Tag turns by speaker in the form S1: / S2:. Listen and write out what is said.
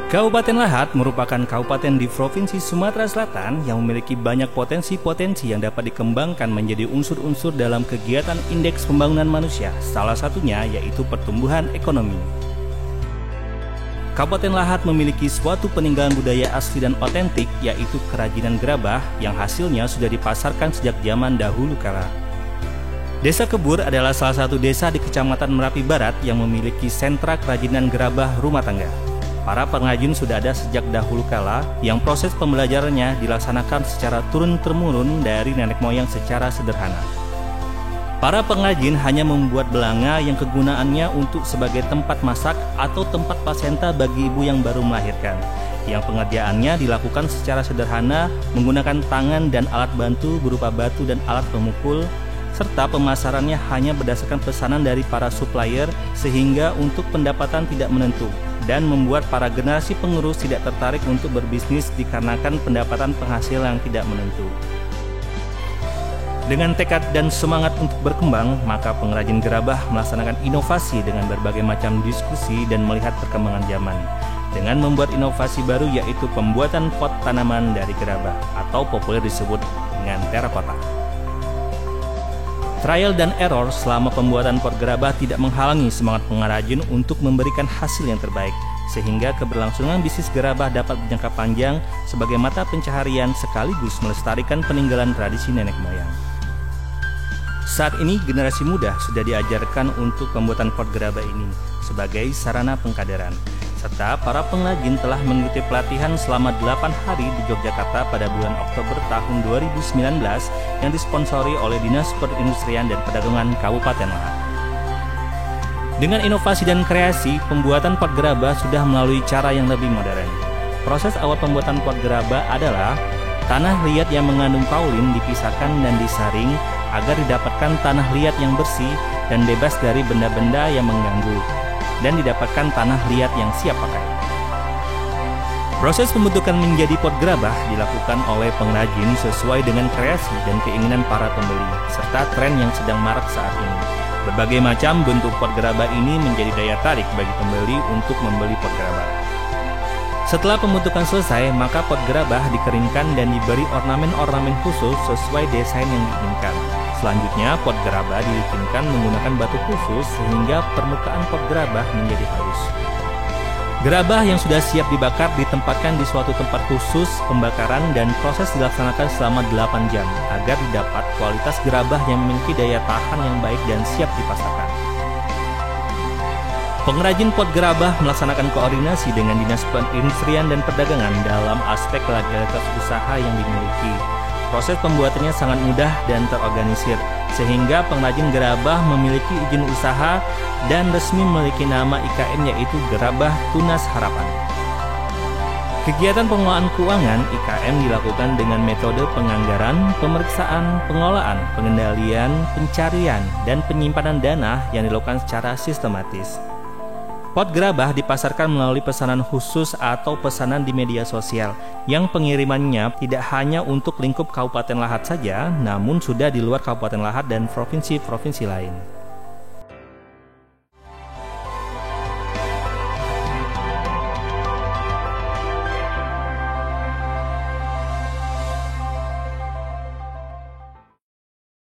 S1: Kabupaten Lahat merupakan kabupaten di Provinsi Sumatera Selatan yang memiliki banyak potensi-potensi yang dapat dikembangkan menjadi unsur-unsur dalam kegiatan indeks pembangunan manusia, salah satunya yaitu pertumbuhan ekonomi. Kabupaten Lahat memiliki suatu peninggalan budaya asli dan otentik, yaitu kerajinan gerabah yang hasilnya sudah dipasarkan sejak zaman dahulu kala. Desa Kebur adalah salah satu desa di Kecamatan Merapi Barat yang memiliki sentra kerajinan gerabah rumah tangga. Para pengrajin sudah ada sejak dahulu kala yang proses pembelajarannya dilaksanakan secara turun-temurun dari nenek moyang secara sederhana. Para pengrajin hanya membuat belanga yang kegunaannya untuk sebagai tempat masak atau tempat plasenta bagi ibu yang baru melahirkan, yang pengerjaannya dilakukan secara sederhana menggunakan tangan dan alat bantu berupa batu dan alat pemukul, serta pemasarannya hanya berdasarkan pesanan dari para supplier sehingga untuk pendapatan tidak menentu, dan membuat para generasi pengurus tidak tertarik untuk berbisnis dikarenakan pendapatan penghasil yang tidak menentu. Dengan tekad dan semangat untuk berkembang, maka pengrajin gerabah melaksanakan inovasi dengan berbagai macam diskusi dan melihat perkembangan zaman, dengan membuat inovasi baru yaitu pembuatan pot tanaman dari gerabah atau populer disebut dengan terakota. Trial dan error selama pembuatan pot gerabah tidak menghalangi semangat pengrajin untuk memberikan hasil yang terbaik, sehingga keberlangsungan bisnis gerabah dapat berjangka panjang sebagai mata pencaharian sekaligus melestarikan peninggalan tradisi nenek moyang. Saat ini generasi muda sudah diajarkan untuk pembuatan pot gerabah ini sebagai sarana pengkaderan, serta para pengrajin telah mengikuti pelatihan selama 8 hari di Yogyakarta pada bulan Oktober tahun 2019 yang disponsori oleh Dinas Perindustrian dan Perdagangan Kabupaten Lahat. Dengan inovasi dan kreasi, pembuatan pot gerabah sudah melalui cara yang lebih modern. Proses awal pembuatan pot gerabah adalah tanah liat yang mengandung kaolin dipisahkan dan disaring agar didapatkan tanah liat yang bersih dan bebas dari benda-benda yang mengganggu, dan didapatkan tanah liat yang siap pakai. Proses pembentukan menjadi pot gerabah dilakukan oleh pengrajin sesuai dengan kreasi dan keinginan para pembeli, serta tren yang sedang marak saat ini. Berbagai macam bentuk pot gerabah ini menjadi daya tarik bagi pembeli untuk membeli pot gerabah. Setelah pembentukan selesai, maka pot gerabah dikeringkan dan diberi ornamen-ornamen khusus sesuai desain yang diinginkan. Selanjutnya, pot gerabah dilicinkan menggunakan batu khusus sehingga permukaan pot gerabah menjadi halus. Gerabah yang sudah siap dibakar ditempatkan di suatu tempat khusus pembakaran dan proses dilaksanakan selama 8 jam agar didapat kualitas gerabah yang memiliki daya tahan yang baik dan siap dipasarkan. Pengrajin pot gerabah melaksanakan koordinasi dengan Dinas Perindustrian dan Perdagangan dalam aspek legalitas usaha yang dimiliki. Proses pembuatannya sangat mudah dan terorganisir, sehingga pengrajin gerabah memiliki izin usaha dan resmi memiliki nama IKM yaitu Gerabah Tunas Harapan. Kegiatan pengelolaan keuangan IKM dilakukan dengan metode penganggaran, pemeriksaan, pengelolaan, pengendalian, pencarian, dan penyimpanan dana yang dilakukan secara sistematis. Pot gerabah dipasarkan melalui pesanan khusus atau pesanan di media sosial yang pengirimannya tidak hanya untuk lingkup Kabupaten Lahat saja, namun sudah di luar Kabupaten Lahat dan provinsi-provinsi lain.